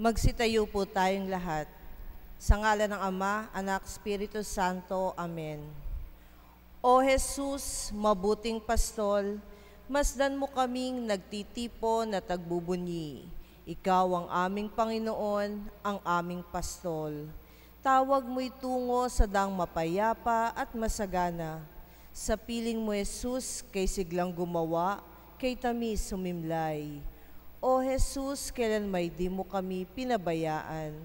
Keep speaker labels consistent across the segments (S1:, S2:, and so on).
S1: Magsitayo po tayong lahat. Sa ngalan ng Ama, Anak, Espiritu Santo. Amen. O Jesus, mabuting pastol, masdan mo kaming nagtitipon at nagbubunyi. Ikaw ang aming Panginoon, ang aming pastol. Tawag mo'y tungo sa dang mapayapa at masagana. Sa piling mo, Jesus, kay siglang gumawa, kay tamis sumimlay. O Jesus, kailan may di mo kami pinabayaan,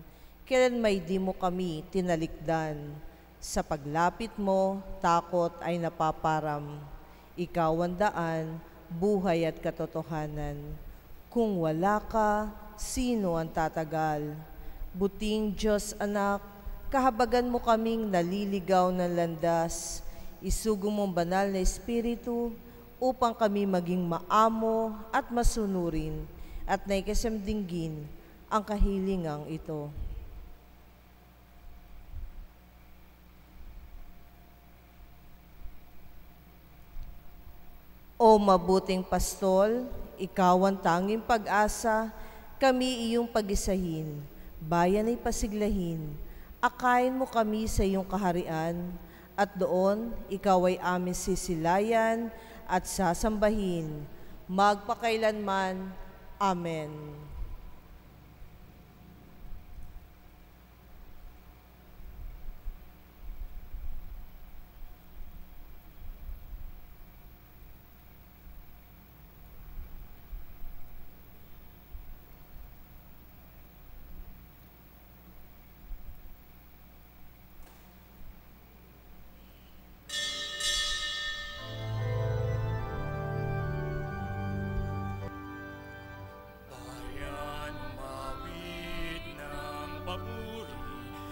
S1: kailan may di mo kami tinalikdan. Sa paglapit mo, takot ay napaparam. Ikaw ang daan, buhay at katotohanan. Kung wala ka, sino ang tatagal? Buting Diyos anak, kahabagan mo kaming naliligaw ng landas. Isugo mong banal na Espiritu upang kami maging maamo at masunurin at naikasamdinggin ang kahilingang ito. O mabuting pastol, ikaw ang tanging pag-asa, kami iyong pag-isahin, bayan ay pasiglahin, akayin mo kami sa iyong kaharian, at doon ikaw ay aming sisilayan at sasambahin, magpakailanman. Amen.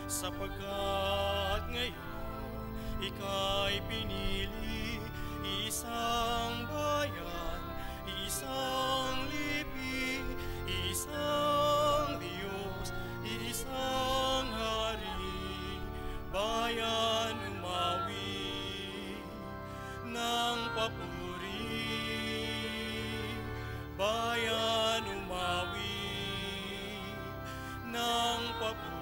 S2: Sapagkat ngayon ika'y pinili, isang bayan, isang lipi, isang Diyos, isang hari, bayan umawi ng papuri, bayan umawi ng papuri.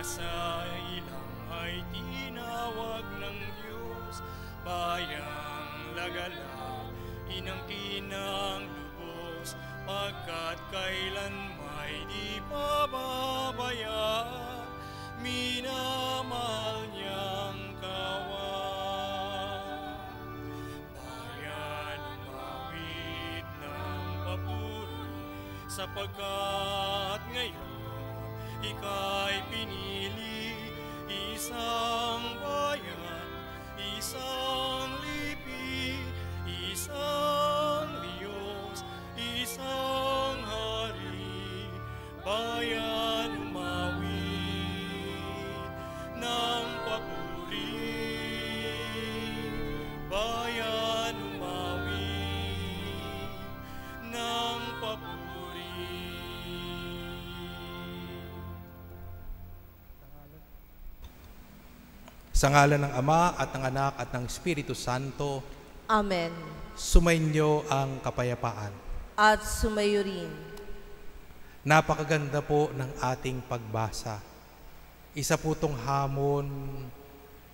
S2: Sa ilang ay tinawag ng Diyos, bayang lagala, inangkin ng lubos, pagkat kailan may di pababayaan, minamahal niyang kawan. Bayan umawit ng papuri, sapagkat ngayon ika'y pinili, isang bayan, isang lipi, isang Diyos, isang hari, bayan umawit ng papuri, bayan umawit ng papuri.
S3: Sa ngalan ng Ama at ng Anak at ng Espiritu Santo.
S1: Amen.
S3: Sumainyo ang kapayapaan.
S1: At sumayo rin.
S3: Napakaganda po ng ating pagbasa. Isa po itong hamon,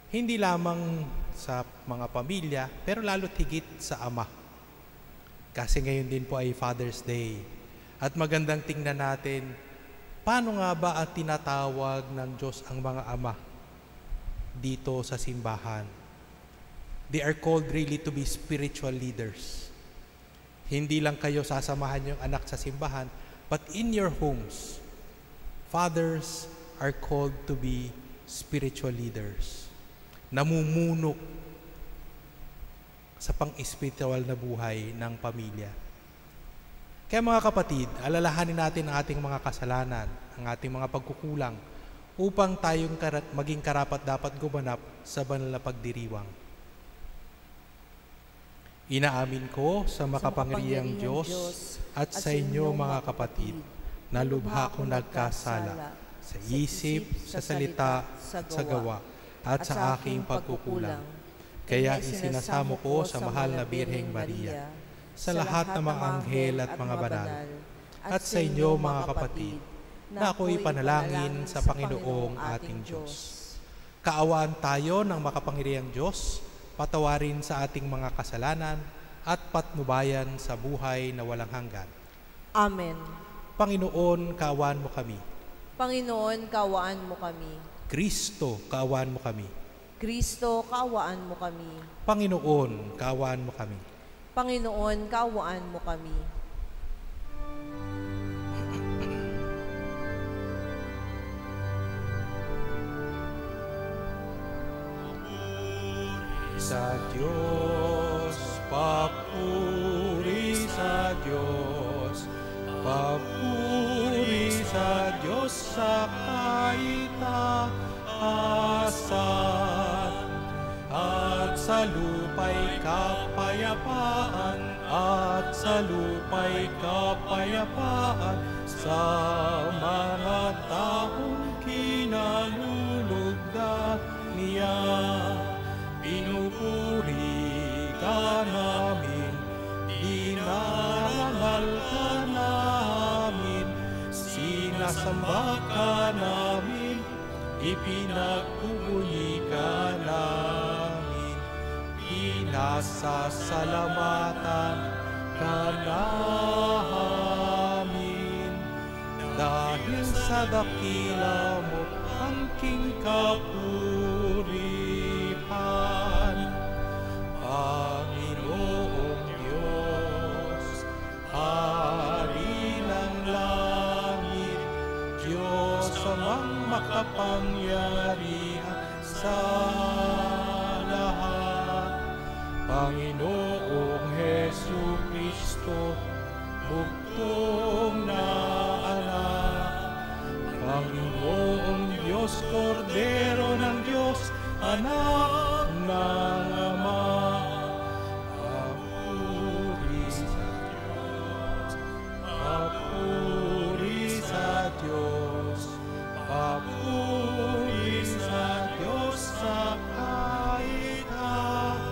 S3: hindi lamang sa mga pamilya, pero lalo't higit sa Ama. Kasi ngayon din po ay Father's Day. At magandang tingnan natin, paano nga ba ang tinatawag ng Diyos ang mga ama dito sa simbahan? They are called really to be spiritual leaders. Hindi lang kayo sasamahan yung anak sa simbahan, but in your homes, fathers are called to be spiritual leaders. Namumuno sa pang-espiritual na buhay ng pamilya. Kaya mga kapatid, alalahanin natin ang ating mga kasalanan, ang ating mga pagkukulang, upang tayong maging karapat-dapat gumanap sa banal na pagdiriwang. Inaamin ko sa makapangyarihang Diyos at sa inyo mga kapatid, na lubha ko nagkasala sa isip, sa salita, sa gawa, at sa aking pagkukulang. Kaya isinasamo ko sa mahal na Birheng Maria, sa lahat ng mga anghel at mga banal, at sa inyo mga kapatid, na ako'y panalangin sa Panginoong ating Diyos. Kaawaan tayo ng makapangyarihang Diyos, patawarin sa ating mga kasalanan at patnubayan sa buhay na walang hanggan.
S1: Amen.
S3: Panginoon, kaawaan mo kami.
S1: Panginoon, kaawaan mo kami.
S3: Kristo, kaawaan mo kami.
S1: Kristo, kaawaan mo kami.
S3: Panginoon, kaawaan mo kami.
S1: Panginoon, kaawaan mo kami.
S3: Sa Diyos, papuri sa Diyos, papuri sa Diyos sa kaitaasan, at sa lupa'y kapayapaan, at sa lupa'y kapayapaan, sa mga taong kinalulugdan niya. Pinupuri ka namin, dinarangal ka namin, sinasamba ka namin, ipinagpupuri ka namin, pinasasalamatan ka namin, dahil sa dakila mo angking kapurihan. Panginoong Diyos, Hari ng langit, Diyos amang makapangyarihan sa lahat. Panginoong Jesucristo, bugtong na anak, Panginoong Diyos, Kordero ng Diyos, anak ng Ama. Papuri sa Diyos, papuri sa Diyos, papuri sa Diyos sa kaitaasan.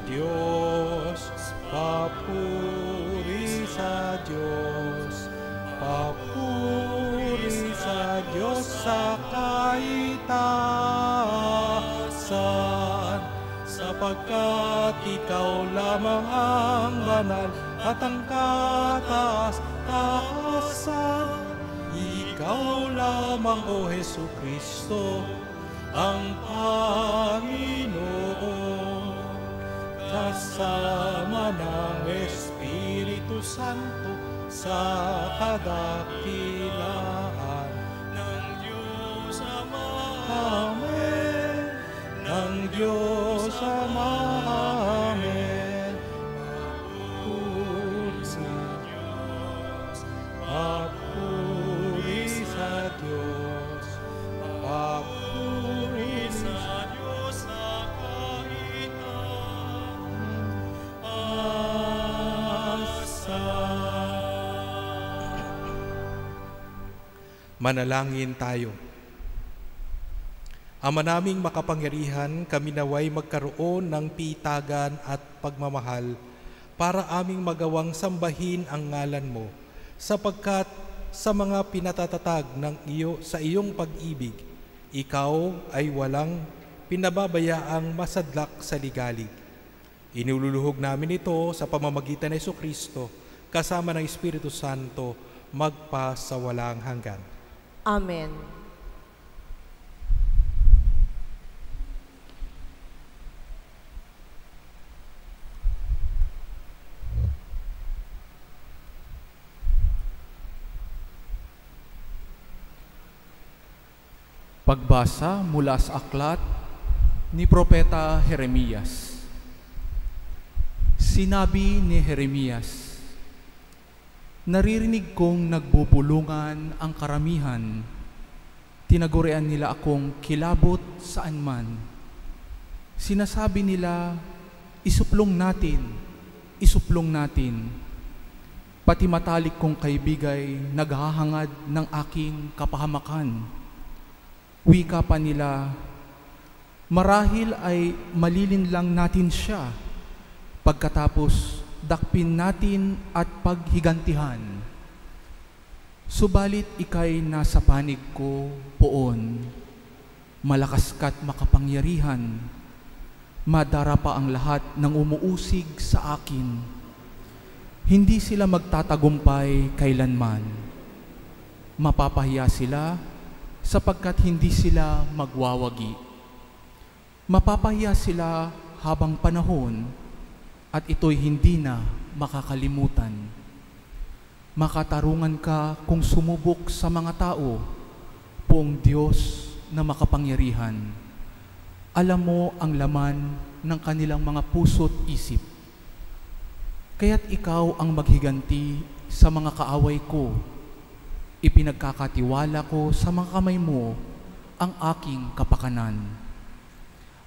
S3: Diyos, papuri sa Diyos, papuri sa Diyos sa kaitaasan, sapagkat ikaw lamang ang banal at ang kataas-taasan. Ikaw lamang, O Jesucristo, ang Panginoon, kasama ng Espiritu Santo sa kadakilaan ng Diyos Ama. Amen. Ng Diyos Ama. Amen. Papuri sa Diyos. Papuri sa Diyos. Manalangin tayo. Ama naming makapangyarihan, kami naway magkaroon ng piitagan at pagmamahal para aming magawang sambahin ang ngalan mo, sapagkat sa mga pinatatatag ng sa iyong pag-ibig, ikaw ay walang pinababayaang masadlak sa ligalig. Inululuhog namin ito sa pamamagitan ng Jesucristo, kasama ng Espiritu Santo, magpa sa walang hanggan.
S1: Amen.
S4: Pagbasa mula sa aklat ni Propeta Jeremias. Sinabi ni Jeremias, naririnig kong nagbubulungan ang karamihan, tinagurian nila akong kilabot saan man. Sinasabi nila, isuplong natin. Pati matalik kong kaibigay naghahangad ng aking kapahamakan. Wika pa nila, marahil ay malilin lang natin siya, pagkatapos dakpin natin at paghigantihan. Subalit ika'y nasa panig ko poon, malakas ka't makapangyarihan, madara pa ang lahat ng umuusig sa akin. Hindi sila magtatagumpay kailanman. Mapapahiya sila sapagkat hindi sila magwawagi. Mapapahiya sila habang panahon at ito'y hindi na makakalimutan. Makatarungan ka kung sumubok sa mga tao, Poong Diyos na makapangyarihan. Alam mo ang laman ng kanilang mga puso't isip. Kaya't ikaw ang maghiganti sa mga kaaway ko. Ipinagkakatiwala ko sa mga kamay mo ang aking kapakanan.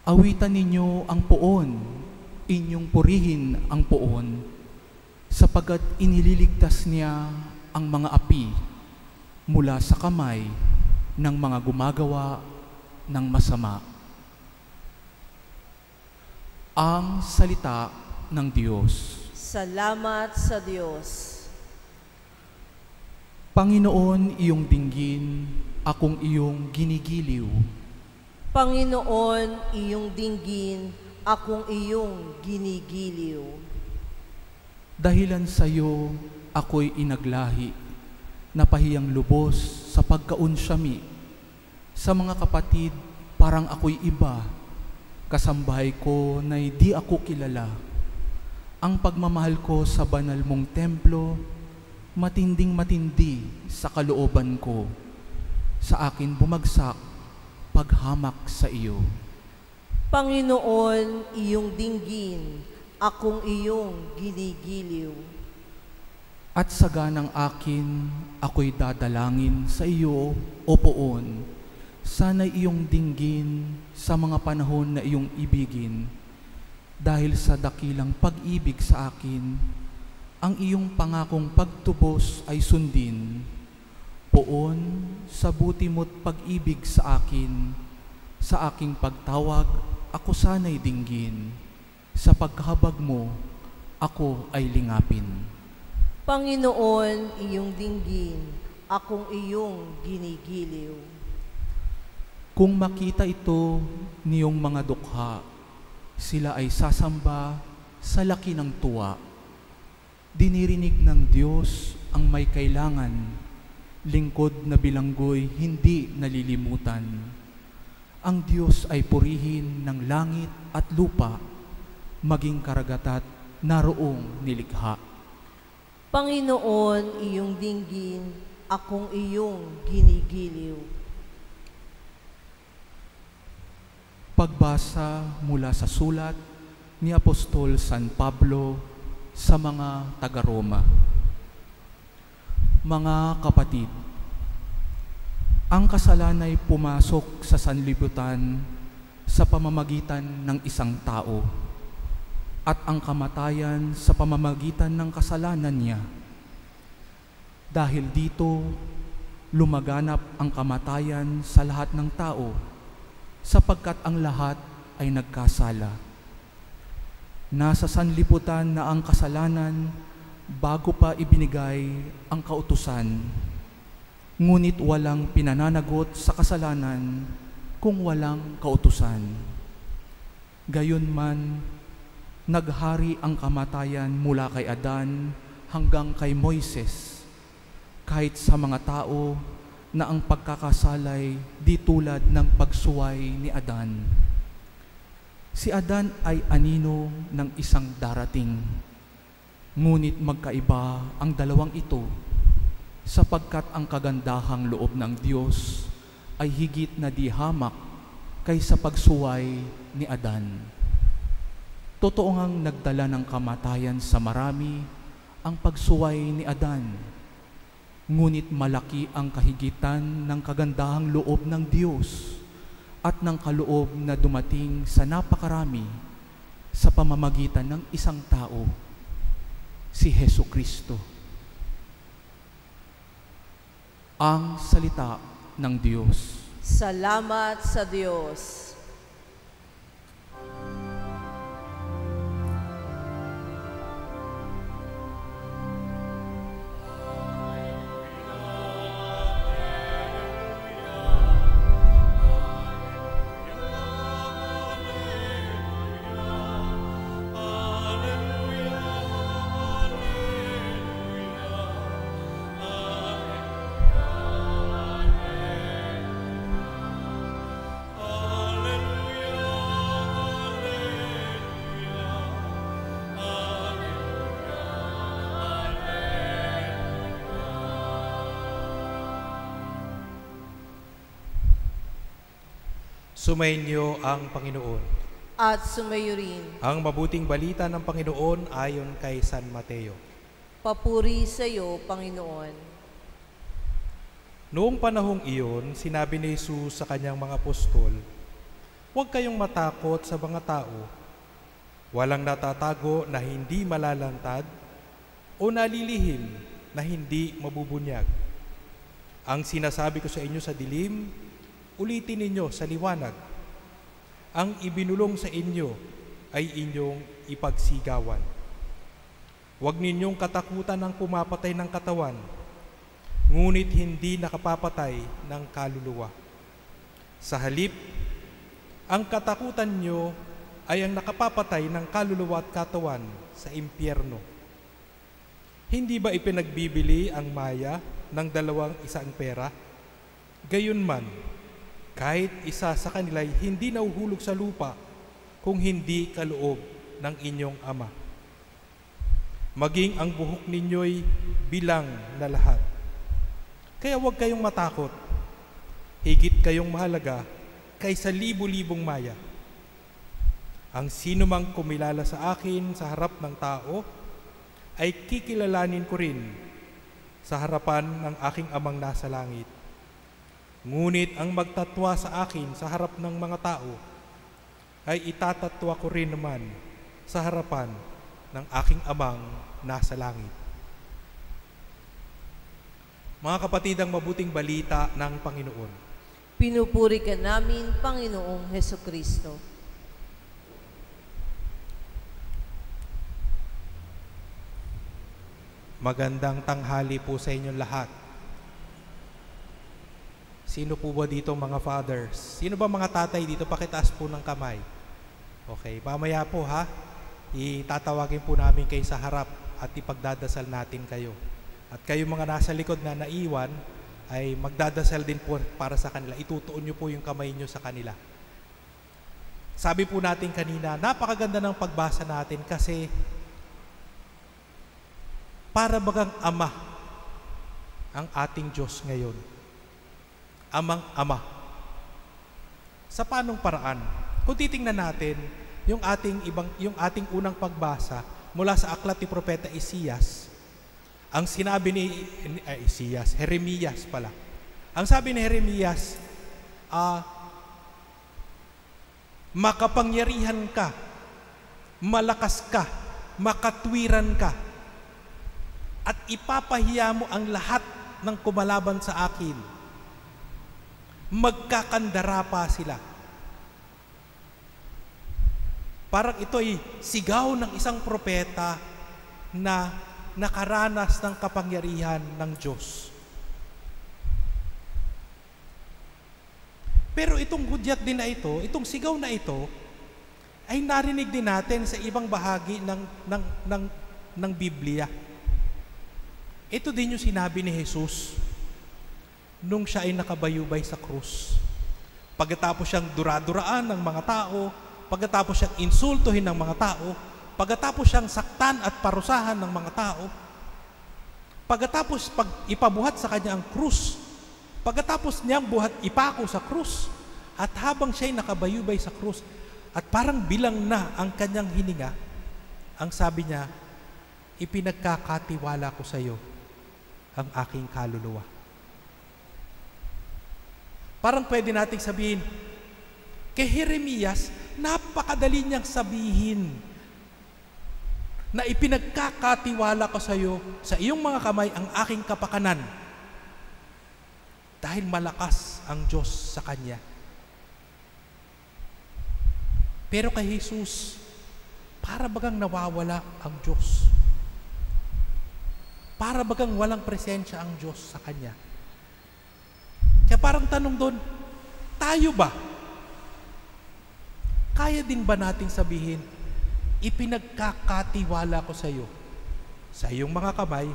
S4: Awitan ninyo ang poon, inyong purihin ang poon, sapagkat inililigtas niya ang mga api mula sa kamay ng mga gumagawa ng masama. Ang salita ng Diyos.
S1: Salamat sa Diyos.
S4: Panginoon, iyong dinggin, akong iyong ginigiliw.
S1: Panginoon, iyong dinggin, akong iyong ginigiliw.
S4: Dahilan sa iyo, ako'y inaglahi, napahiyang lubos sa pagkaunsyami. Sa mga kapatid, parang ako'y iba, kasambahay ko na di ako kilala. Ang pagmamahal ko sa banal mong templo, matinding-matindi sa kalooban ko, sa akin bumagsak paghamak sa iyo.
S1: Panginoon, iyong dinggin, akong iyong ginigiliw.
S4: At sa ganang akin, ako'y dadalangin sa iyo, O Poon, sana iyong dinggin sa mga panahon na iyong ibigin, dahil sa dakilang pag-ibig sa akin, ang iyong pangakong pagtubos ay sundin. Poon, sa buti mo't pag-ibig sa akin, sa aking pagtawag, ako sana'y dinggin. Sa pagkahabag mo, ako ay lingapin.
S1: Panginoon, iyong dinggin, akong iyong ginigiliw.
S4: Kung makita ito niyong mga dukha, sila ay sasamba sa laki ng tuwa. Dinirinig ng Diyos ang may kailangan, lingkod na bilanggoy hindi nalilimutan. Ang Diyos ay purihin ng langit at lupa, maging karagata't naroong nilikha.
S1: Panginoon, iyong dinggin, akong iyong ginigiliw.
S4: Pagbasa mula sa sulat ni Apostol San Pablo sa mga taga-Roma. Mga kapatid, ang kasalan ay pumasok sa sanlibutan sa pamamagitan ng isang tao, at ang kamatayan sa pamamagitan ng kasalanan niya. Dahil dito, lumaganap ang kamatayan sa lahat ng tao, sapagkat ang lahat ay nagkasala. Nasa sanlibutan na ang kasalanan bago pa ibinigay ang kautusan, ngunit walang pinananagot sa kasalanan kung walang kautusan. Gayunman, naghari ang kamatayan mula kay Adan hanggang kay Moises, kahit sa mga tao na ang pagkakasalay di tulad ng pagsuway ni Adan. Si Adan ay anino ng isang darating, ngunit magkaiba ang dalawang ito, sapagkat ang kagandahang loob ng Diyos ay higit na di hamak kaysa pagsuway ni Adan. Totoo ngang nagdala ng kamatayan sa marami ang pagsuway ni Adan, ngunit malaki ang kahigitan ng kagandahang loob ng Diyos at ng kaloob na dumating sa napakarami sa pamamagitan ng isang tao, si Jesucristo. Ang salita ng Diyos.
S1: Salamat sa Diyos.
S3: Sumainyo ang Panginoon.
S1: At sumayo rin.
S3: Ang mabuting balita ng Panginoon ayon kay San Mateo.
S1: Papuri sa iyo, Panginoon.
S3: Noong panahong iyon, sinabi ni Jesus sa kanyang mga apostol, "Huwag kayong matakot sa mga tao. Walang natatago na hindi malalantad o nalilihim na hindi mabubunyag. Ang sinasabi ko sa inyo sa dilim, ulitin ninyo sa liwanag. Ang ibinulong sa inyo ay inyong ipagsigawan. Huwag ninyong katakutan ang pumapatay ng katawan, ngunit hindi nakapapatay ng kaluluwa. Sa halip, ang katakutan nyo ay ang nakapapatay ng kaluluwa at katawan sa impyerno. Hindi ba ipinagbibili ang maya ng 2 pera? Gayunman, kahit isa sa kanila ay hindi nahuhulog sa lupa kung hindi kaloob ng inyong Ama. Maging ang buhok ninyo'y bilang na lahat. Kaya huwag kayong matakot. Higit kayong mahalaga kaysa libu-libong maya. Ang sino mang kumilala sa akin sa harap ng tao, ay kikilalanin ko rin sa harapan ng aking Amang nasa langit. Ngunit ang magtatwa sa akin sa harap ng mga tao, ay itatatwa ko rin naman sa harapan ng aking Amang nasa langit." Mga kapatid, ang mabuting balita ng Panginoon.
S1: Pinupuri ka namin, Panginoong Hesukristo.
S3: Magandang tanghali po sa inyong lahat. Sino po ba dito mga fathers? Sino ba mga tatay dito? Pakitaas po ng kamay. Okay, mamaya po ha. Itatawagin po namin kayo sa harap at ipagdadasal natin kayo. At kayo mga nasa likod na naiwan, ay magdadasal din po para sa kanila. Itutuon nyo po yung kamay nyo sa kanila. Sabi po natin kanina, napakaganda ng pagbasa natin kasi para bagang Ama ang ating Diyos ngayon. Amang Ama. Sa paanong paraan? Kung titingnan natin yung ating unang pagbasa mula sa aklat ni Propeta Isaias, ang sinabi ni Jeremias pala. Ang sabi ni Jeremias, makapangyarihan ka, malakas ka, makatwiran ka, at ipapahiya mo ang lahat ng kumalaban sa akin. Magkakandara pa sila. Parang ito ay sigaw ng isang propeta na nakaranas ng kapangyarihan ng Diyos. Pero itong hudyat din na ito, itong sigaw na ito, ay narinig din natin sa ibang bahagi ng Biblia. Ito din yung sinabi ni Jesus nung siya ay nakabayubay sa krus. Pagkatapos siyang duraduraan ng mga tao, pagkatapos siyang insultuhin ng mga tao, pagkatapos siyang saktan at parusahan ng mga tao, pagkatapos ipabuhat sa kanya ang krus, pagkatapos niyang buhat ipako sa krus, at habang siya'y nakabayubay sa krus, at parang bilang na ang kanyang hininga, ang sabi niya, ipinagkakatiwala ko sa iyo ang aking kaluluwa. Parang pwede nating sabihin, kay Jeremias, napakadali niyang sabihin na ipinagkakatiwala ko sa iyo, sa iyong mga kamay ang aking kapakanan. Dahil malakas ang Diyos sa kanya. Pero kay Jesus, para bagang nawawala ang Diyos. Para bagang walang presensya ang Diyos sa kanya. Kaya parang tanong doon, tayo ba? Kaya din ba nating sabihin, ipinagkakatiwala ko sa iyo, sa iyong mga kamay,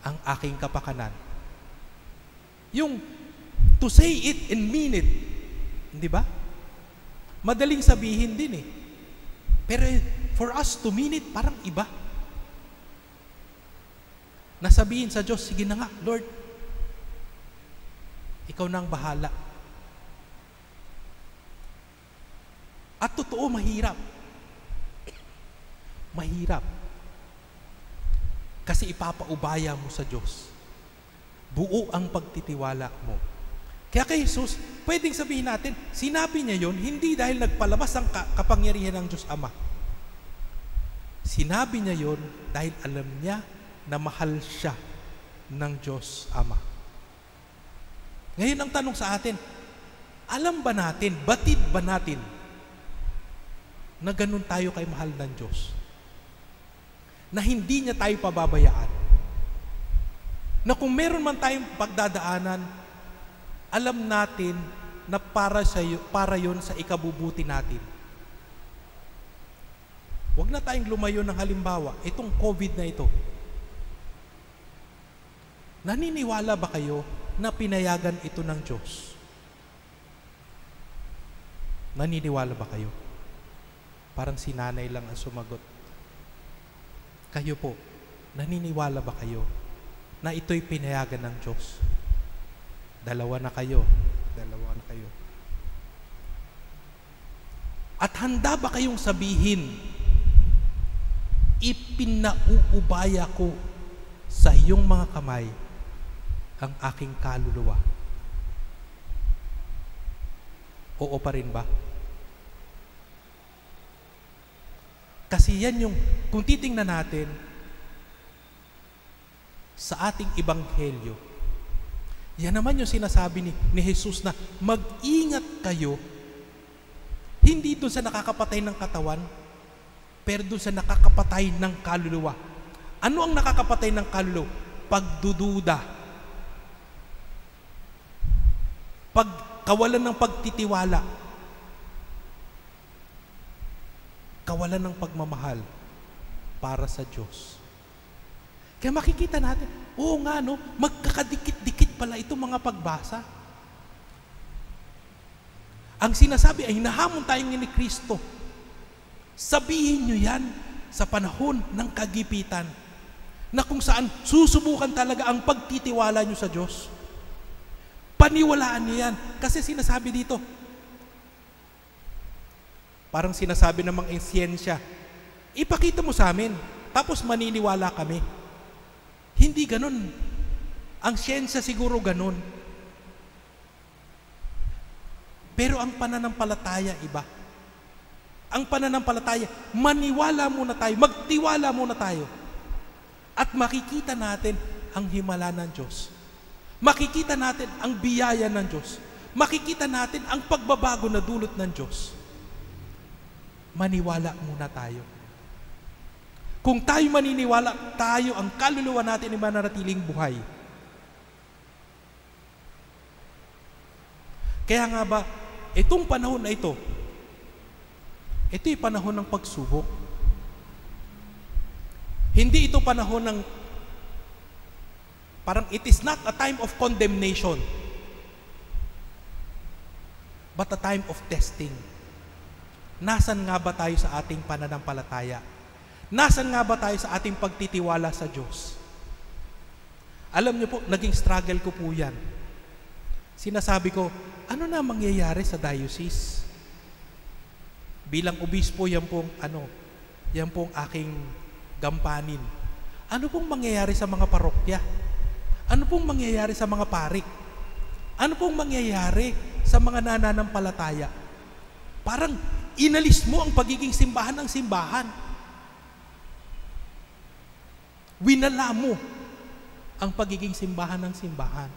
S3: ang aking kapakanan? Yung to say it and mean it, di ba? Madaling sabihin din eh. Pero for us to mean it, parang iba. Nasabihin sa Diyos, sige na nga, Lord, ikaw na ang bahala. At totoo, mahirap. Mahirap. Kasi ipapaubaya mo sa Diyos. Buo ang pagtitiwala mo. Kaya kay Jesus, pwedeng sabihin natin, sinabi niya yon hindi dahil nagpalabas ang kapangyarihan ng Diyos Ama. Sinabi niya yon dahil alam niya na mahal siya ng Diyos Ama. Ngayon ang tanong sa atin, alam ba natin, batid ba natin na ganun tayo kay mahal ng Diyos? Na hindi niya tayo pababayaan? Na kung meron man tayong pagdadaanan, alam natin na para yon sa ikabubuti natin. Huwag na tayong lumayo ng halimbawa, itong COVID na ito. Naniniwala ba kayo na pinayagan ito ng Diyos? Naniniwala ba kayo? Parang si nanay lang ang sumagot. Kayo po, naniniwala ba kayo na ito'y pinayagan ng Diyos? Dalawa na kayo. At handa ba kayong sabihin, ipinauubaya ko sa iyong mga kamay ang aking kaluluwa? Oo pa rin ba? Kasi yan yung, kung titingnan natin sa ating ebanghelyo, yan naman yung sinasabi ni Jesus na mag-ingat kayo, hindi doon sa nakakapatay ng katawan, pero doon sa nakakapatay ng kaluluwa. Ano ang nakakapatay ng kaluluwa? Pagdududa. Kawalan ng pagtitiwala. Kawalan ng pagmamahal para sa Diyos. Kaya makikita natin, oo nga no, magkakadikit-dikit pala itong mga pagbasa. Ang sinasabi ay nahamon tayong ni Kristo. Sabihin nyo yan sa panahon ng kagipitan na kung saan susubukan talaga ang pagtitiwala nyo sa Diyos. Paniwalaan nyo yan. Kasi sinasabi dito, parang sinasabi ng mga siyensya, ipakita mo sa amin, tapos maniniwala kami. Hindi ganun. Ang siyensya siguro ganun. Pero ang pananampalataya iba. Ang pananampalataya, maniwala muna tayo, magtiwala muna tayo. At makikita natin ang himala ng Diyos. Makikita natin ang biyaya ng Diyos. Makikita natin ang pagbabago na dulot ng Diyos. Maniwala muna tayo. Kung tayo maniniwala, tayo ang kaluluwa natin ay mananatiling buhay. Kaya nga ba, itong panahon na ito'y panahon ng pagsubok. Hindi ito panahon ng, parang it is not a time of condemnation, but a time of testing. Nasaan nga ba tayo sa ating pananampalataya? Nasaan nga ba tayo sa ating pagtitiwala sa Diyos? Alam niyo po, naging struggle ko po yan. Sinasabi ko, ano na mangyayari sa diocese? Bilang obispo, yan pong aking gampanin. Ano pong mangyayari sa mga parokya? Ano pong mangyayari sa mga parik? Ano pong mangyayari sa mga nananampalataya? Parang inalis mo ang pagiging simbahan ng simbahan. Winala mo ang pagiging simbahan ng simbahan.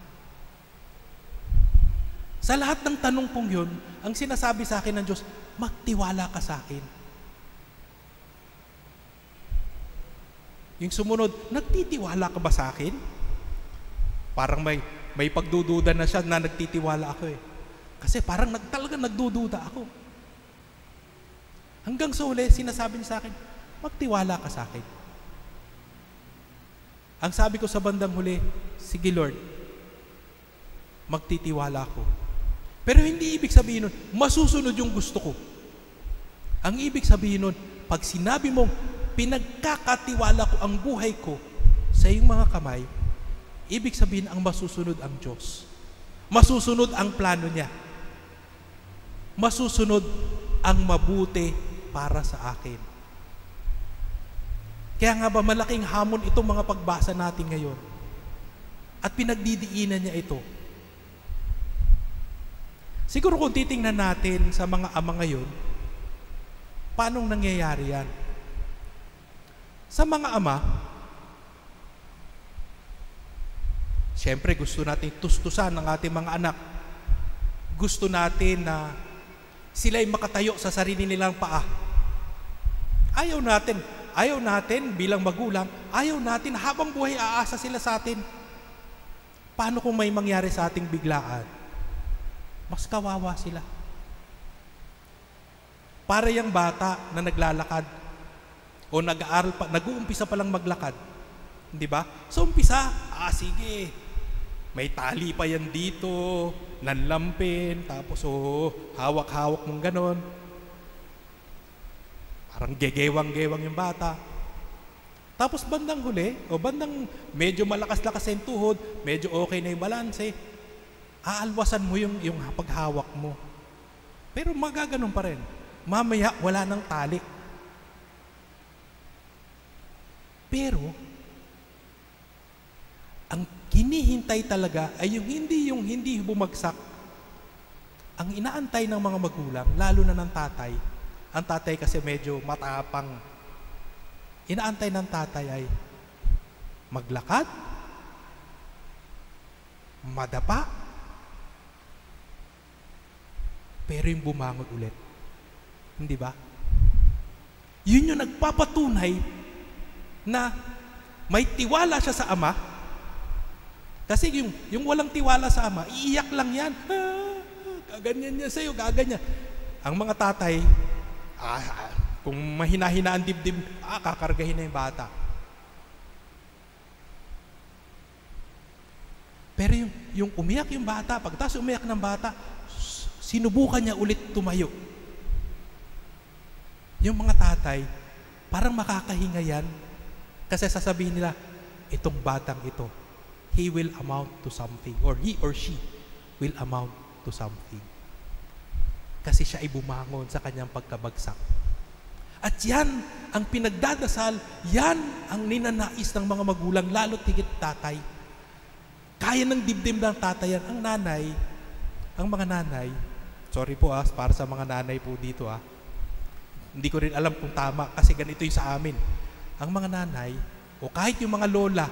S3: Sa lahat ng tanong pong yun, ang sinasabi sa akin ng Diyos, magtiwala ka sa akin. Yung sumunod, nagtitiwala ka ba sa akin? Parang may pagdududa na siya na nagtitiwala ako eh. Kasi parang talaga nagdududa ako. Hanggang sa huli, sinasabi niya sa akin, magtiwala ka sa akin. Ang sabi ko sa bandang huli, sige Lord, magtitiwala ako. Pero hindi ibig sabihin nun, masusunod yung gusto ko. Ang ibig sabihin nun, pag sinabi mong pinagkakatiwala ko ang buhay ko sa iyong mga kamay, ibig sabihin ang masusunod ang Diyos. Masusunod ang plano niya. Masusunod ang mabuti para sa akin. Kaya nga ba malaking hamon itong mga pagbasa natin ngayon. At pinagdidiinan niya ito. Siguro kung titingnan natin sa mga ama ngayon, paanong nangyayari yan? Sa mga ama, siyempre gusto natin tustusan ng ating mga anak. Gusto natin na sila'y makatayo sa sarili nilang paa. Ayaw natin bilang magulang, ayaw natin habang buhay aasa sila sa atin. Paano kung may mangyari sa ating biglaan? Mas kawawa sila. Para yung bata na naglalakad o nag-aaral pa, nag-uumpisa pa lang maglakad. Di ba? So umpisa, sige, may tali pa yan dito, nanlampin, tapos hawak-hawak mong ganon. Parang gegewang-gewang yung bata. Tapos bandang huli, o bandang medyo malakas-lakas yung tuhod, medyo okay na yung balanse, aalwasan mo yung paghawak mo. Pero magaganon pa rin. Mamaya, wala nang tali. Pero, ang hinihintay talaga ay yung hindi bumagsak. Ang inaantay ng mga magulang, lalo na ng tatay, ang tatay kasi medyo matapang. Inaantay ng tatay ay maglakad, madapa, pero yung bumangon ulit. Hindi ba? Yun yung nagpapatunay na may tiwala siya sa ama. Kasi yung walang tiwala sa ama, iiyak lang yan. Gaganyan niya sa'yo, gaganyan. Ang mga tatay, kung mahina-hina ang dibdib, kakargahin na yung bata. Pero yung umiyak yung bata, pagkatapos umiyak ng bata, sinubukan niya ulit tumayo. Yung mga tatay, parang makakahinga yan kasi sasabihin nila, itong batang ito, he will amount to something, or he or she will amount to something. Kasi siya ay bumangon sa kanyang pagkabagsak. At yan ang pinagdadasal, yan ang ninanais ng mga magulang, lalo't higit tatay. Kaya ng dibdim ng tatay yan. Ang mga nanay, sorry po para sa mga nanay po dito hindi ko rin alam kung tama kasi ganito yung sa amin. Ang mga nanay, o kahit yung mga lola,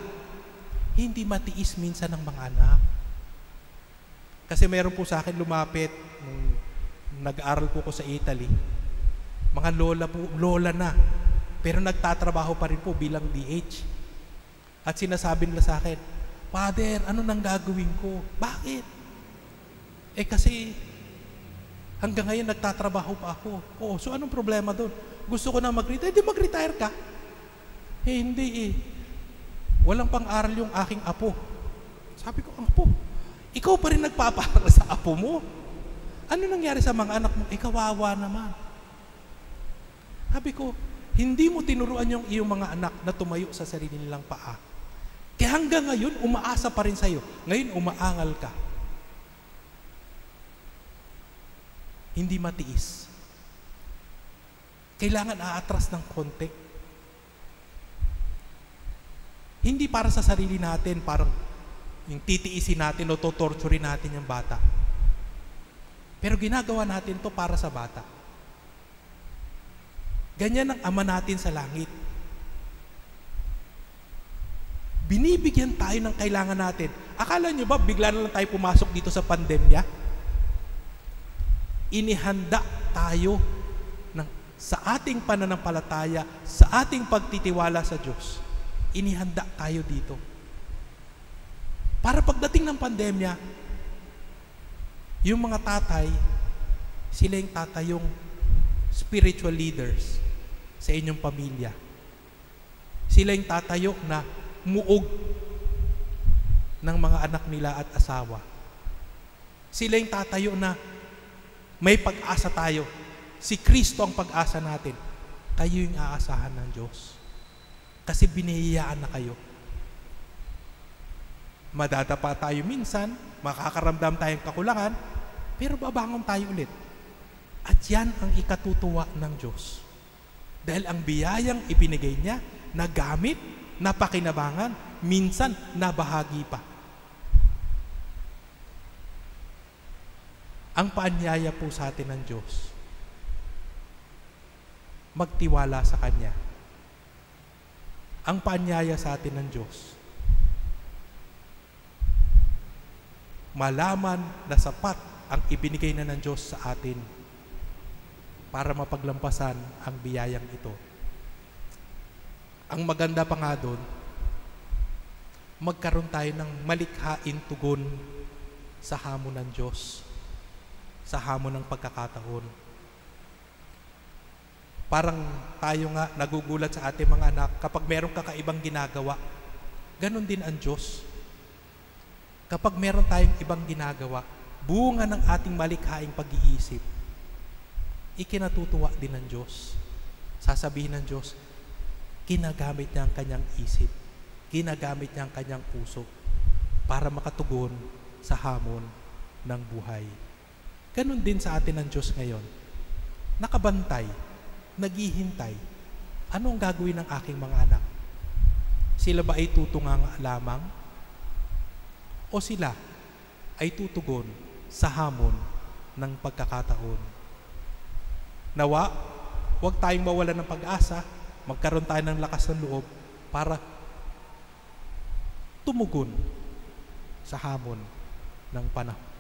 S3: hindi matiis minsan ng mga anak. Kasi mayroon po sa akin lumapit nung nag-aaral po ko sa Italy. Mga lola na, pero nagtatrabaho pa rin po bilang DH. At sinasabi nila sa akin, Father, ano nang gagawin ko? Bakit? Kasi hanggang ngayon nagtatrabaho pa ako. So anong problema doon? Gusto ko na mag-retire. Di mag-retire ka. Hindi Walang pang-aral yung aking apo. Sabi ko, apo, ikaw pa rin nagpaparal sa apo mo. Ano nangyari sa mga anak mo? Kawawa naman. Sabi ko, hindi mo tinuruan yung iyong mga anak na tumayo sa sarili nilang paa. Kaya hanggang ngayon, umaasa pa rin sa'yo. Ngayon, umaangal ka. Hindi matiis. Kailangan aatras ng konti. Hindi para sa sarili natin, parang yung titiisin natin o totorturin natin yung bata. Pero ginagawa natin to para sa bata. Ganyan ang Ama natin sa langit. Binibigyan tayo ng kailangan natin. Akala nyo ba bigla na lang tayo pumasok dito sa pandemya? Inihanda tayo sa ating pananampalataya, sa ating pagtitiwala sa Diyos. Inihanda tayo dito. Para pagdating ng pandemya, yung mga tatay, sila yung tatayong spiritual leaders sa inyong pamilya. Sila yung tatayo na muog ng mga anak nila at asawa. Sila yung tatayo na may pag-asa tayo. Si Kristo ang pag-asa natin. Kayo yung aasahan ng Diyos. Kasi binihiyaan na kayo. Madadapa tayo minsan, makakaramdam tayong kakulangan, pero babangon tayo ulit. At yan ang ikatutuwa ng Diyos. Dahil ang biyayang ibinigay niya, nagamit, napakinabangan, minsan nabahagi pa. Ang paanyaya po sa atin ng Diyos, magtiwala sa Kanya. Ang paanyaya sa atin ng Diyos, malaman na sapat ang ibinigay na ng Diyos sa atin para mapaglampasan ang biyayang ito. Ang maganda pa nga doon, magkaroon tayo ng malikhaing tugon sa hamon ng Diyos, sa hamon ng pagkakataon. Parang tayo nga nagugulat sa ating mga anak kapag meron kakaibang ginagawa. Ganon din ang Diyos. Kapag meron tayong ibang ginagawa, bunga ng ating malikhaing pag-iisip, ikinatutuwa din ng Diyos. Sasabihin ng Diyos, ginagamit niya ang kanyang isip, ginagamit niya ang kanyang puso para makatugon sa hamon ng buhay. Ganon din sa atin ng Diyos ngayon. Nakabantay, naghihintay. Ano ang gagawin ng aking mga anak? Sila ba ay tutunganga lamang? O sila ay tutugon sa hamon ng pagkakataon? Nawa, huwag tayong mawalan ng pag-asa, magkaroon tayo ng lakas ng loob para tumugon sa hamon ng panahon.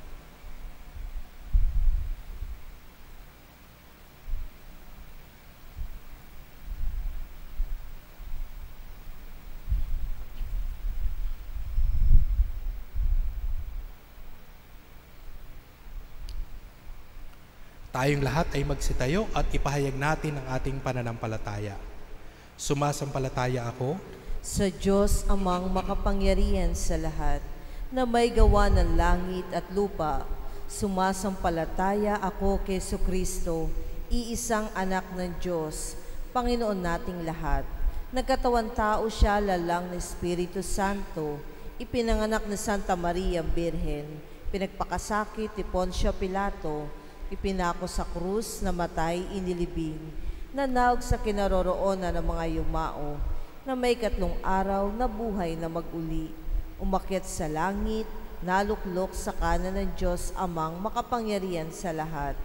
S3: Tayong lahat ay magsitayo at ipahayag natin ang ating pananampalataya. Sumasampalataya ako
S1: sa Diyos amang makapangyarihan sa lahat, na may gawa ng langit at lupa. Sumasampalataya ako kay Jesucristo, iisang anak ng Diyos, Panginoon nating lahat. Nagkatawan tao siya lalang ng Espiritu Santo, ipinanganak ni Santa Maria Birhen, pinagpakasakit ni Poncio Pilato, ipinako sa krus, namatay, inilibing, nanawag sa kinaroroonan ng mga yumao, na may 3 araw na buhay na mag-uli, umakyat sa langit, naluklok sa kanan ng Diyos amang makapangyarihan sa lahat.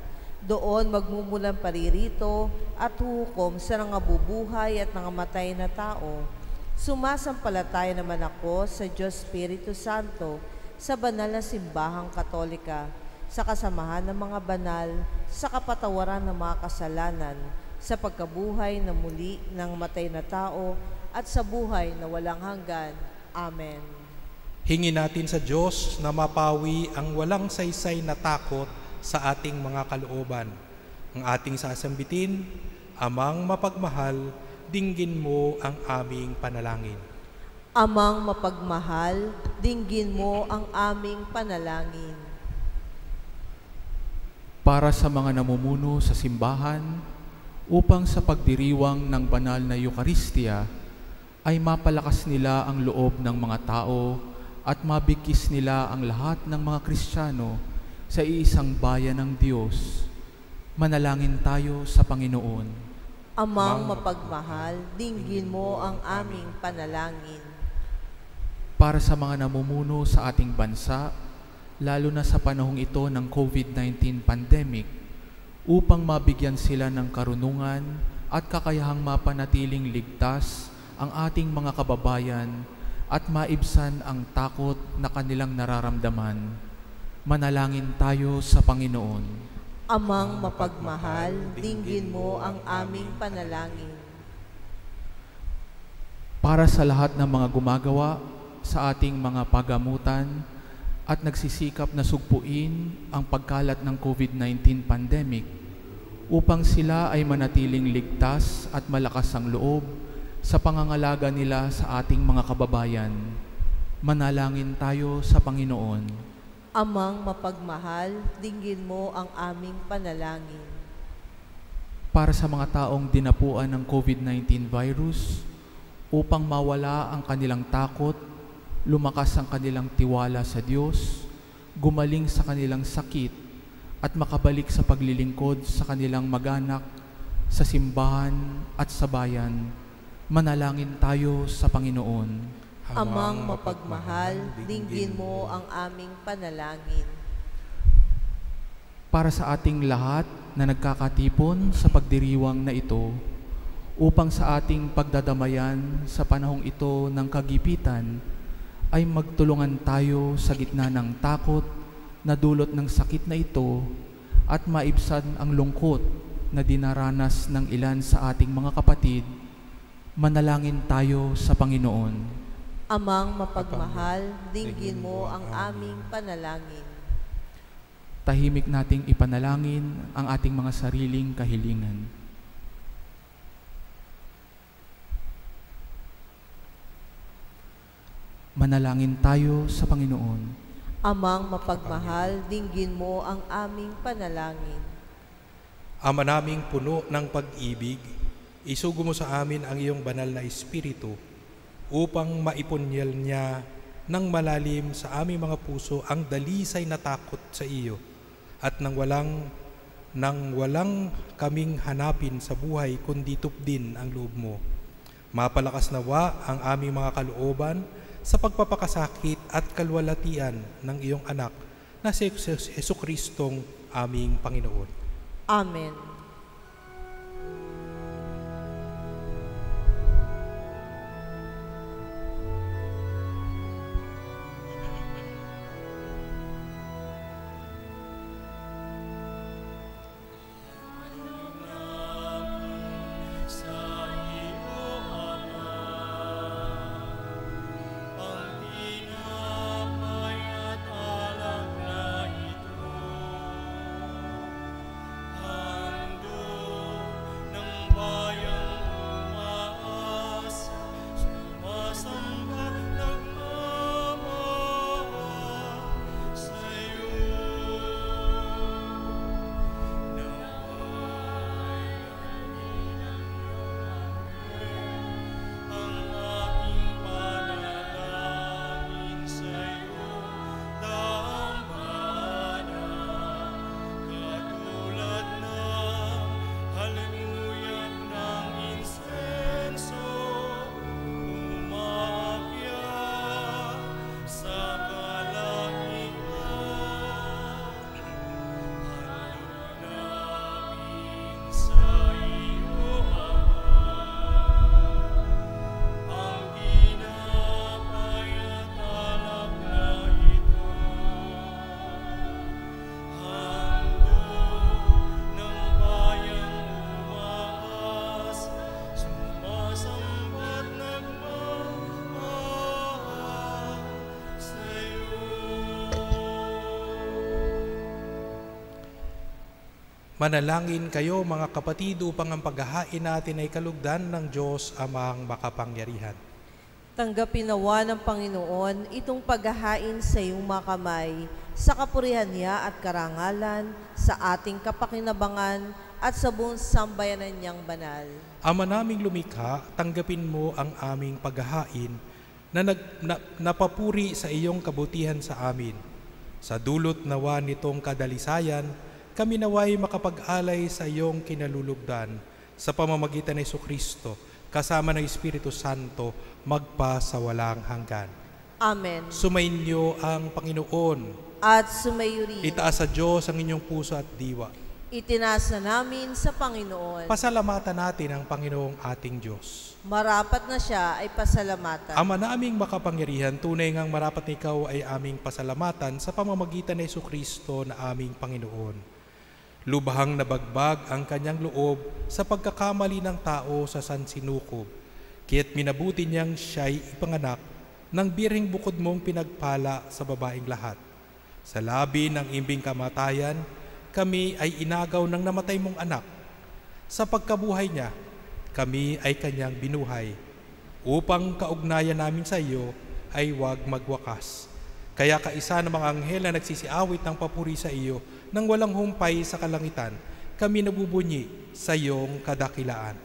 S1: Doon magmumulang paririto at huhukom sa nangabubuhay at nangamatay na tao. Sumasampalataya naman ako sa Diyos Espiritu Santo, sa banal na simbahang katolika, sa kasamahan ng mga banal, sa kapatawaran ng mga kasalanan, sa pagkabuhay na muli ng matay na tao, at sa buhay na walang hanggan. Amen.
S3: Hingin natin sa Diyos na mapawi ang walang saysay na takot sa ating mga kalooban. Ang ating sasambitin, Amang mapagmahal, dinggin mo ang aming panalangin.
S1: Amang mapagmahal, dinggin mo ang aming panalangin.
S4: Para sa mga namumuno sa simbahan, upang sa pagdiriwang ng banal na Eucharistia, ay mapalakas nila ang loob ng mga tao at mabigkis nila ang lahat ng mga Kristiyano sa iisang bayan ng Diyos. Manalangin tayo sa Panginoon.
S1: Amang mapagmahal, dinggin mo ang aming panalangin.
S4: Para sa mga namumuno sa ating bansa, lalo na sa panahong ito ng COVID-19 pandemic, upang mabigyan sila ng karunungan at kakayahang mapanatiling ligtas ang ating mga kababayan at maibsan ang takot na kanilang nararamdaman. Manalangin tayo sa Panginoon.
S1: Amang mapagmahal, dinggin mo ang aming panalangin.
S4: Para sa lahat ng mga gumagawa sa ating mga pagamutan at nagsisikap na sugpuin ang pagkalat ng COVID-19 pandemic, upang sila ay manatiling ligtas at malakas ang loob sa pangangalaga nila sa ating mga kababayan. Manalangin tayo sa Panginoon.
S1: Amang mapagmahal, dinggin mo ang aming panalangin.
S4: Para sa mga taong dinapuan ng COVID-19 virus, upang mawala ang kanilang takot, lumakas ang kanilang tiwala sa Diyos, gumaling sa kanilang sakit, at makabalik sa paglilingkod sa kanilang mag-anak, sa simbahan at sa bayan, manalangin tayo sa Panginoon.
S1: Amang mapagmahal, dinggin mo ang aming panalangin.
S4: Para sa ating lahat na nagkakatipon sa pagdiriwang na ito, upang sa ating pagdadamayan sa panahong ito ng kagipitan, ay magtulungan tayo sa gitna ng takot na dulot ng sakit na ito at maibsan ang lungkot na dinaranas ng ilan sa ating mga kapatid. Manalangin tayo sa Panginoon.
S1: Amang mapagmahal, dinggin mo ang aming panalangin.
S4: Tahimik nating ipanalangin ang ating mga sariling kahilingan. Manalangin tayo sa Panginoon.
S1: Amang mapagmahal, dinggin mo ang aming panalangin.
S3: Ama naming puno ng pag-ibig, isugo mo sa amin ang iyong banal na Espiritu upang maipunyal niya ng malalim sa aming mga puso ang dalisay na takot sa iyo at nang walang kaming hanapin sa buhay kundi tupdin ang loob mo. Mapalakas nawa ang aming mga kalooban sa pagpapakasakit at kalwalatian ng iyong anak na si Jesucristong aming Panginoon.
S1: Amen.
S2: Ang
S3: Manalangin kayo mga kapatid upang ang paghahain natin ay kalugdan ng Diyos Amang makapangyarihan.
S1: Tanggapin nawa ng Panginoon itong paghahain sa iyong mga kamay, sa kapurihan niya at karangalan, sa ating kapakinabangan at sa buong sambayanan niyang banal.
S3: Ama naming lumikha, tanggapin mo ang aming paghahain na napapuri sa iyong kabutihan sa amin. Sa dulot nawa nitong kadalisayan, kami naway makapag-alay sa iyong kinalulugdan sa pamamagitan ng Jesucristo, kasama ng Espiritu Santo, magpa sa walang hanggan.
S1: Amen.
S3: Sumainyo ang Panginoon.
S1: At sumayo rin.
S3: Itaas sa Diyos ang inyong puso at diwa.
S1: Itinasa namin sa Panginoon.
S3: Pasalamatan natin ang Panginoong ating Diyos.
S1: Marapat na siya ay pasalamatan.
S3: Ama naming makapangyarihan, tunay ngang marapat na ikaw ay aming pasalamatan sa pamamagitan ng Jesucristo na aming Panginoon. Lubhang nabagbag ang kanyang loob sa pagkakamali ng tao sa sansinukob, kaya't minabuti niyang siya'y ipanganak ng biring bukod mong pinagpala sa babaeng lahat. Sa labi ng imbing kamatayan, kami ay inagaw ng namatay mong anak. Sa pagkabuhay niya, kami ay kanyang binuhay, upang kaugnayan namin sa iyo ay huwag magwakas. Kaya kaisa ng mga anghel na nagsisiawit ng papuri sa iyo nang walang humpay sa kalangitan, kami nabubunyi sa iyong kadakilaan.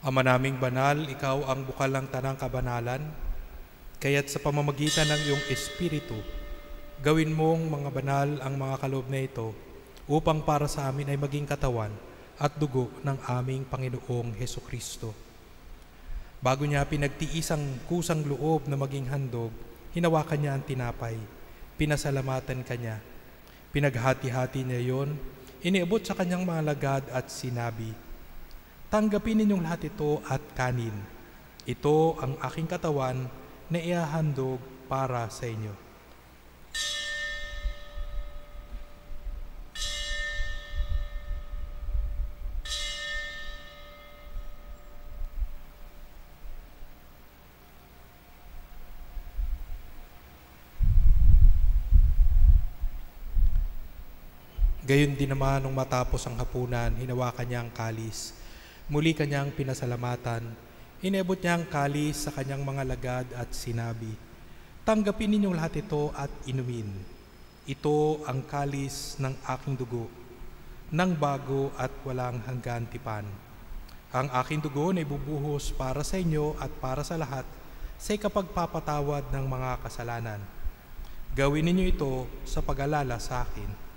S3: Ama naming banal, ikaw ang bukal ng tanang kabanalan, kaya't sa pamamagitan ng iyong Espiritu, gawin mong mga banal ang mga kaloob na ito upang para sa amin ay maging katawan at dugo ng aming Panginoong Hesukristo. Bago niya pinagtiis ang kusang loob na maging handog, hinawakan niya ang tinapay, pinasalamatan kanya, pinaghati-hati niya yon, iniabot sa kanyang mga lagad at sinabi, "Tanggapin ninyong lahat ito at kanin. Ito ang aking katawan na iahandog para sa inyo." Gayon din naman nung matapos ang hapunan, hinawakan niya ang kalis. Muli kanyang pinasalamatan, inabot niya ang kalis sa kanyang mga lagad at sinabi, "Tanggapin ninyong lahat ito at inumin. Ito ang kalis ng aking dugo, ng bago at walang hanggan tipan. Ang aking dugo na ibubuhos para sa inyo at para sa lahat sa ikapagpapatawad ng mga kasalanan. Gawin ninyo ito sa pag-alala sa akin."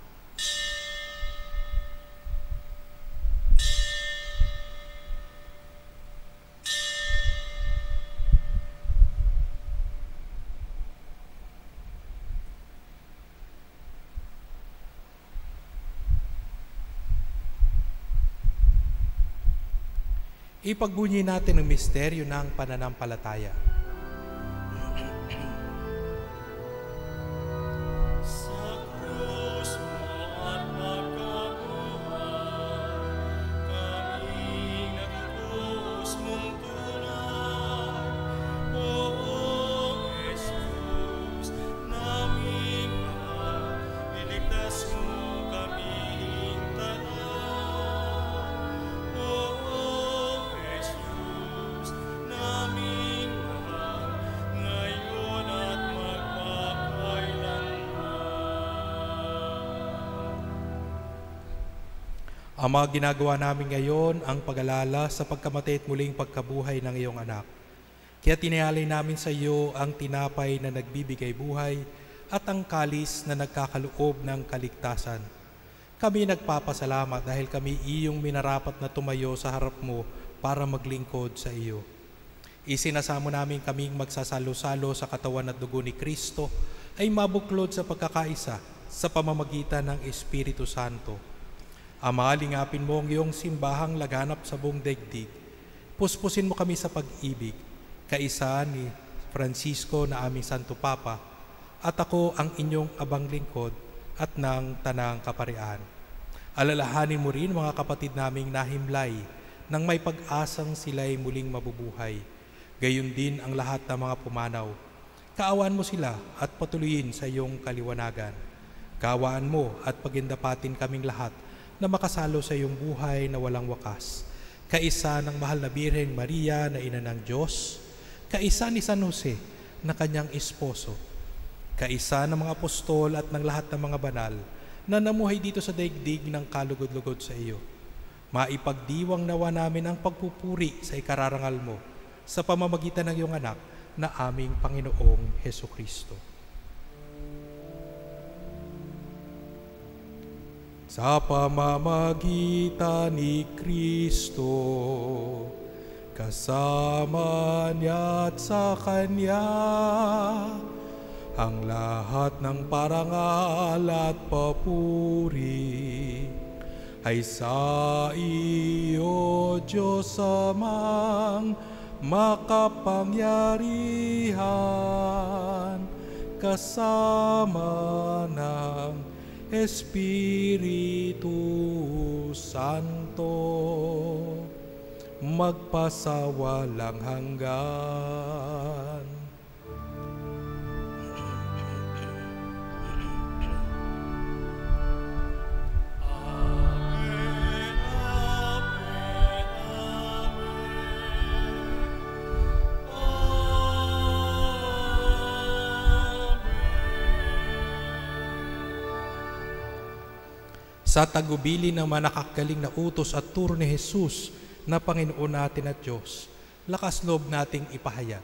S3: Ipagbunyi natin ang misteryo ng pananampalataya.
S2: Sa krus mo at pagkabuhay, kami nagkrus mong tunay.
S3: Ang mga ginagawa namin ngayon ang pag-alala sa pagkamatay at muling pagkabuhay ng iyong anak. Kaya tinialay namin sa iyo ang tinapay na nagbibigay buhay at ang kalis na nagkakaloob ng kaligtasan. Kami nagpapasalamat dahil kami iyong minarapat na tumayo sa harap mo para maglingkod sa iyo. Isinasamo namin kaming magsasalo-salo sa katawan at dugo ni Kristo ay mabuklod sa pagkakaisa sa pamamagitan ng Espiritu Santo. Ama, lingapin mo ang iyong simbahang laganap sa buong daigdig. Puspusin mo kami sa pag-ibig, kaisa ni Francisco na aming Santo Papa, at ako ang inyong abang lingkod at ng Tanang Kaparian. Alalahanin mo rin mga kapatid naming nahimlay nang may pag-asang sila'y muling mabubuhay. Gayon din ang lahat ng mga pumanaw. Kaawaan mo sila at patuloyin sa iyong kaliwanagan. Kaawaan mo at pagindapatin kaming lahat na makasalo sa iyong buhay na walang wakas. Kaisa ng mahal na Birheng Maria na ina ng Diyos, kaisa ni San Jose na kanyang esposo, kaisa ng mga apostol at ng lahat ng mga banal na namuhay dito sa daigdig ng kalugod-lugod sa iyo. Maipagdiwang nawa namin ang pagpupuri sa ikararangal mo sa pamamagitan ng iyong anak na aming Panginoong Hesukristo. Sa pamamagitan ni Kristo, kasama niya at sa Kanya, ang lahat ng parangal at papuri ay sa iyo, Diyos Amang makapangyarihan, kasama ng Espiritu Santo, magpasawalang hanggan. Sa tagubili ng manakagaling na utos at turo ni Jesus na Panginoon natin at Diyos, lakas loob nating ipahayag.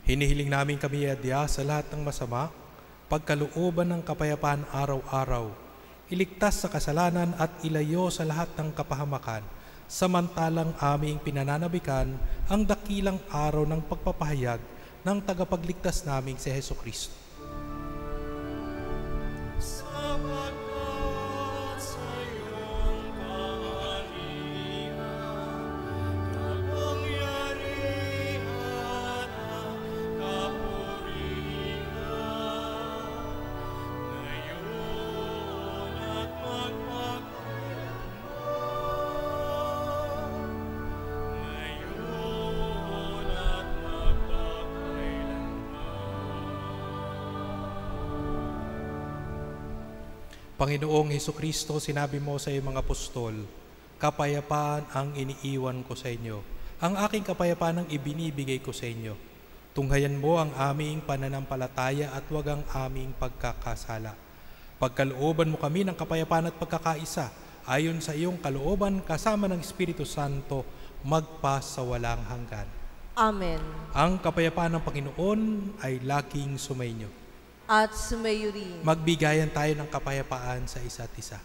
S3: Hinihiling namin kami adya sa lahat ng masama, pagkalooban ng kapayapaan araw-araw, iligtas sa kasalanan at ilayo sa lahat ng kapahamakan, samantalang aming pinananabikan ang dakilang araw ng pagpapahayag ng tagapagligtas naming si Hesukristo.
S2: Sapagkat sa iyong kaharian,
S3: Panginoong Hesukristo, sinabi mo sa iyong mga apostol, kapayapaan ang iniiwan ko sa inyo. Ang aking kapayapaan ang ibinibigay ko sa inyo. Tunghayan mo ang aming pananampalataya at huwag ang aming pagkakasala. Pagkalooban mo kami ng kapayapaan at pagkakaisa, ayon sa iyong kalooban kasama ng Espiritu Santo, magpas sa walang hanggan.
S1: Amen.
S3: Ang kapayapaan ng Panginoon ay laging sumainyo.
S1: At sumayo rin.
S3: Magbigayan tayo ng kapayapaan sa isa't isa.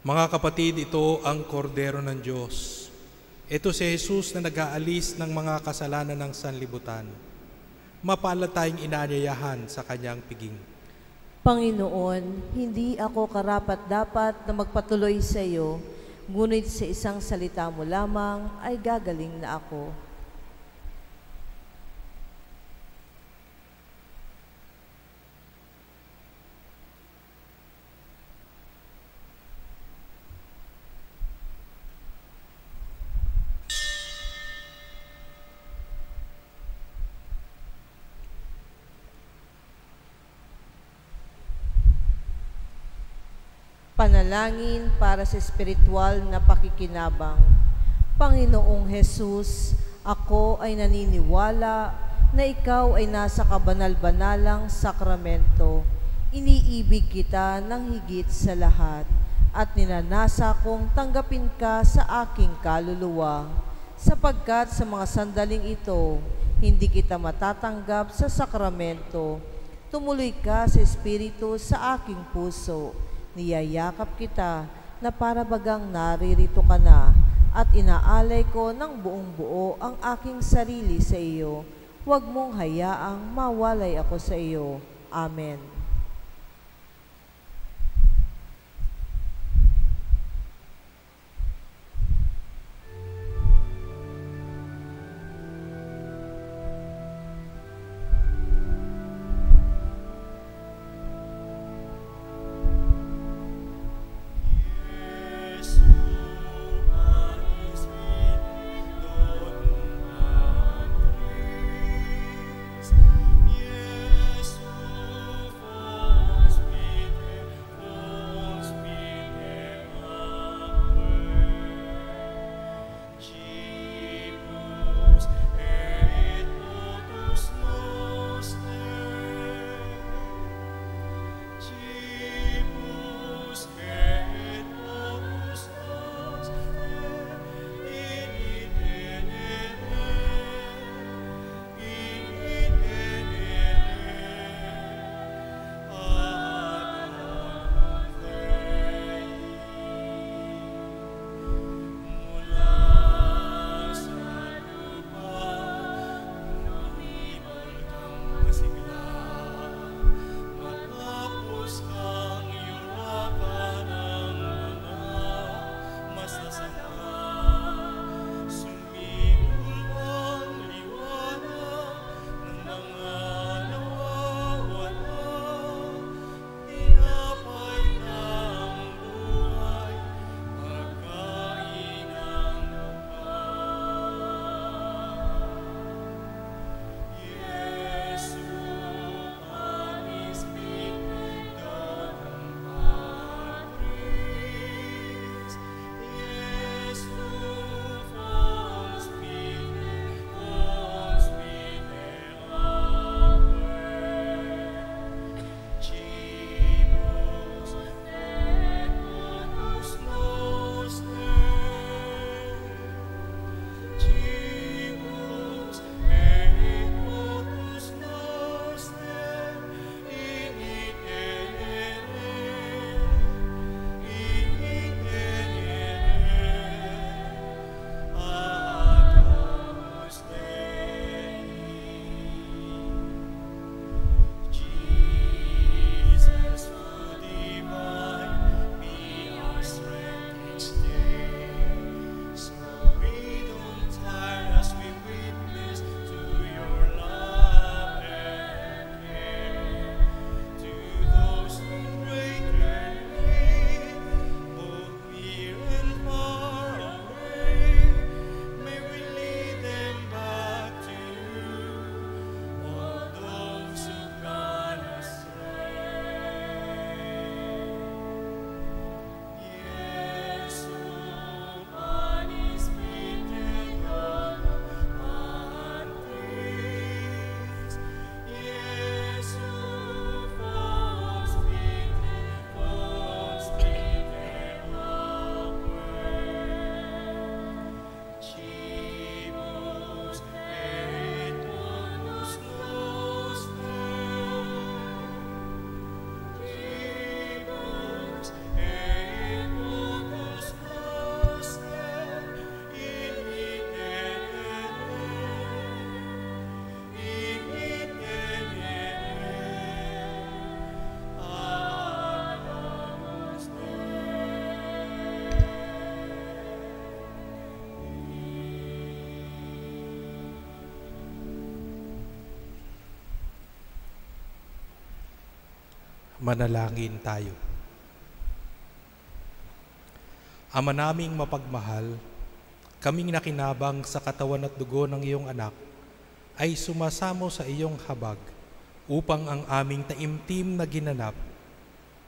S3: Mga kapatid, ito ang kordero ng Diyos. Ito si Jesus na nag-aalis ng mga kasalanan ng sanlibutan. Mapalad tayong inaanyayahan sa kanyang piging.
S1: Panginoon, hindi ako karapat-dapat na magpatuloy sa iyo, ngunit sa isang salita mo lamang ay gagaling na ako. Panalangin para sa espiritual na pakikinabang. Panginoong Jesus, ako ay naniniwala na ikaw ay nasa kabanal-banalang sakramento. Iniibig kita ng higit sa lahat at ninanasa kong tanggapin ka sa aking kaluluwa. Sapagkat sa mga sandaling ito, hindi kita matatanggap sa sakramento. Tumuloy ka sa Espiritu sa aking puso. Niyayakap kita na para bagang naririto ka na at inaalay ko ng buong buo ang aking sarili sa iyo. Huwag mong hayaang mawalay ako sa iyo. Amen.
S2: Yesu
S3: Manalangin tayo. Ama naming mapagmahal, kaming nakinabang sa katawan at dugo ng iyong anak ay sumasamo sa iyong habag upang ang aming taimtim na ginanap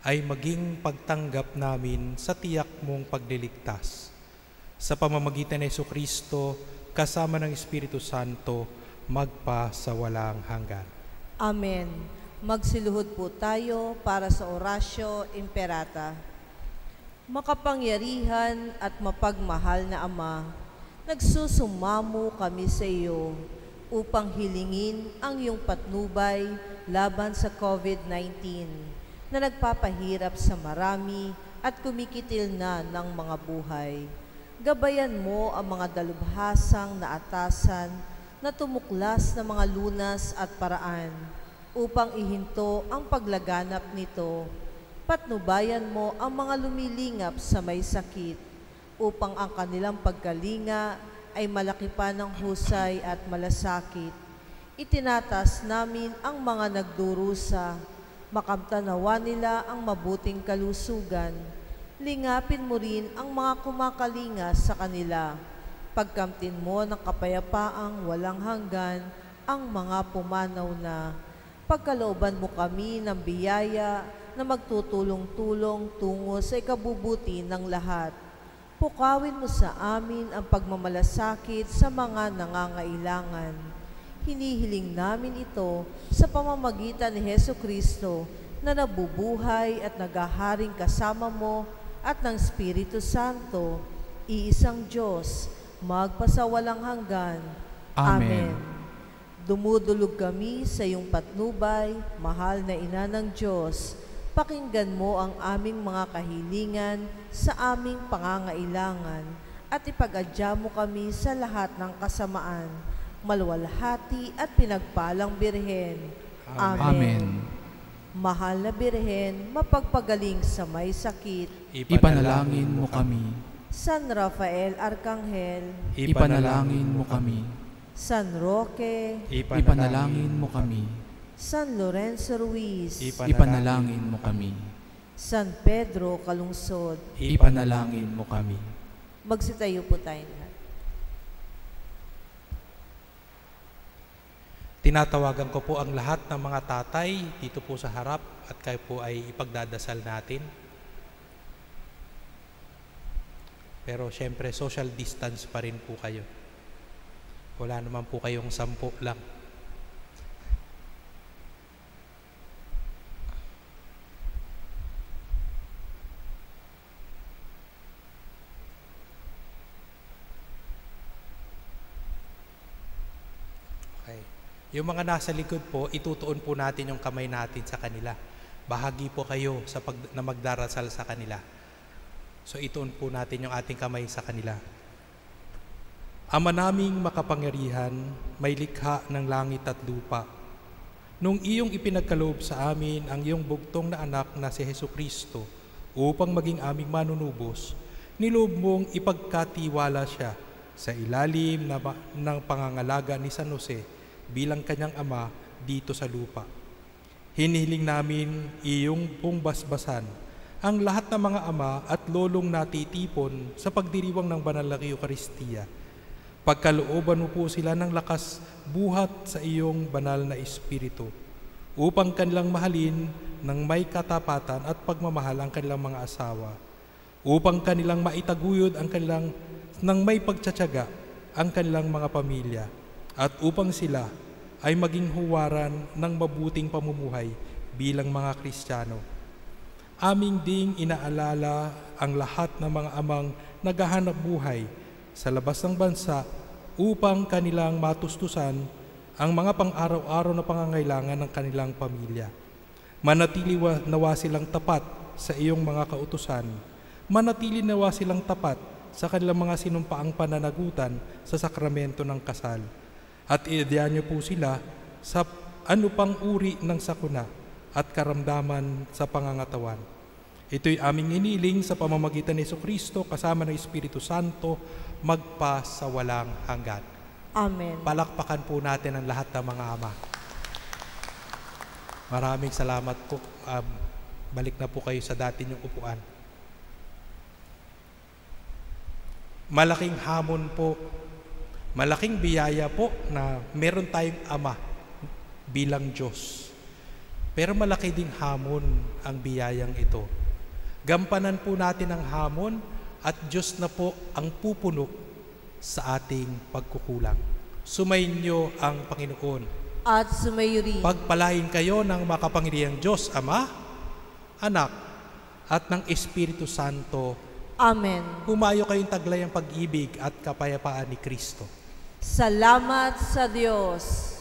S3: ay maging pagtanggap namin sa tiyak mong pagliligtas. Sa pamamagitan ni Jesucristo, kasama ng Espiritu Santo, magpa sa walang hanggan.
S1: Amen. Magsiluhod po tayo para sa Orasyo Imperata. Makapangyarihan at mapagmahal na Ama, nagsusumamo kami sa iyo upang hilingin ang iyong patnubay laban sa COVID-19 na nagpapahirap sa marami at kumikitil na ng mga buhay. Gabayan mo ang mga dalubhasang na atasan na tumuklas ng mga lunas at paraan upang ihinto ang paglaganap nito. Patnubayan mo ang mga lumilingap sa may sakit upang ang kanilang pagkalinga ay malaki pa ng husay at malasakit. Itinatas namin ang mga nagdurusa, makamtanawa nila ang mabuting kalusugan. Lingapin mo rin ang mga kumakalinga sa kanila. Pagkamtin mo ng kapayapaang walang hanggan ang mga pumanaw na. Pagkalooban mo kami ng biyaya na magtutulong-tulong tungo sa ikabubuti ng lahat. Pukawin mo sa amin ang pagmamalasakit sa mga nangangailangan. Hinihiling namin ito sa pamamagitan ni Jesucristo na nabubuhay at naghaharing kasama mo at ng Espiritu Santo, iisang Diyos, magpasawalang hanggan.
S4: Amen.
S1: Dumudulog kami sa iyong patnubay, mahal na Ina ng Diyos. Pakinggan mo ang aming mga kahilingan sa aming pangangailangan at ipag-adya mo kami sa lahat ng kasamaan, maluwalhati at pinagpalang Birhen. Amen.
S4: Amen.
S1: Mahal na Birhen, mapagpagaling sa may sakit.
S4: Ipanalangin mo kami.
S1: San Rafael Arkanghel,
S4: Ipanalangin mo kami.
S1: San Roque,
S4: Ipanalangin mo kami.
S1: San Lorenzo Ruiz,
S4: Ipanalangin mo kami.
S1: San Pedro Calungsod.
S4: Ipanalangin mo kami.
S1: Magsitayo po tayo lahat.
S3: Tinatawagan ko po ang lahat ng mga tatay dito po sa harap at kayo po ay ipagdadasal natin. Pero syempre social distance pa rin po kayo. Wala naman po kayong 10 lang. Okay. Yung mga nasa likod po, itutuon po natin yung kamay natin sa kanila. Bahagi po kayo na magdarasal sa kanila. So ituon po natin yung ating kamay sa kanila. Ama naming makapangyarihan, may likha ng langit at lupa. Nung iyong ipinagkaloob sa amin ang iyong bugtong na anak na si Jesucristo upang maging aming manunubos, niloob mong ipagkatiwala siya sa ilalim ng pangangalaga ni San Jose bilang kanyang ama dito sa lupa. Hinihiling namin iyong pong basbasan ang lahat ng mga ama at lolong natitipon sa pagdiriwang ng banal na Eucharistia. Pagkalooban mo po sila ng lakas buhat sa iyong banal na Espiritu upang kanilang mahalin ng may katapatan at pagmamahal ang kanilang mga asawa, upang kanilang maitaguyod ang kanilang ng may pagtsatsaga ang kanilang mga pamilya, at upang sila ay maging huwaran ng mabuting pamumuhay bilang mga Kristiyano. Aming ding inaalala ang lahat ng mga amang naghahanap buhay sa labas ng bansa upang kanilang matustusan ang mga pang-araw-araw na pangangailangan ng kanilang pamilya. Manatili nawa silang tapat sa iyong mga kautusan. Manatili nawa silang tapat sa kanilang mga sinumpaang pananagutan sa sakramento ng kasal. At iadya niyo po sila sa ano pang uri ng sakuna at karamdaman sa pangangatawan. Ito'y aming iniling sa pamamagitan ni Jesucristo kasama ng Espiritu Santo, magpa sa walang hanggan.
S1: Amen.
S3: Palakpakan po natin ang lahat ng mga ama. Maraming salamat po. Balik na po kayo sa dati niyong upuan. Malaking hamon po, malaking biyaya po na meron tayong Ama bilang Diyos. Pero malaki ding hamon ang biyayang ito. Gampanan po natin ang hamon at Diyos na po ang pupuno sa ating pagkukulang. Sumainyo ang Panginoon.
S1: At sumayo rin.
S3: Pagpalain kayo ng makapangyarihang Diyos, Ama, Anak, at ng Espiritu Santo.
S1: Amen.
S3: Humayo kayong taglay ang pag-ibig at kapayapaan ni Kristo.
S1: Salamat sa Diyos.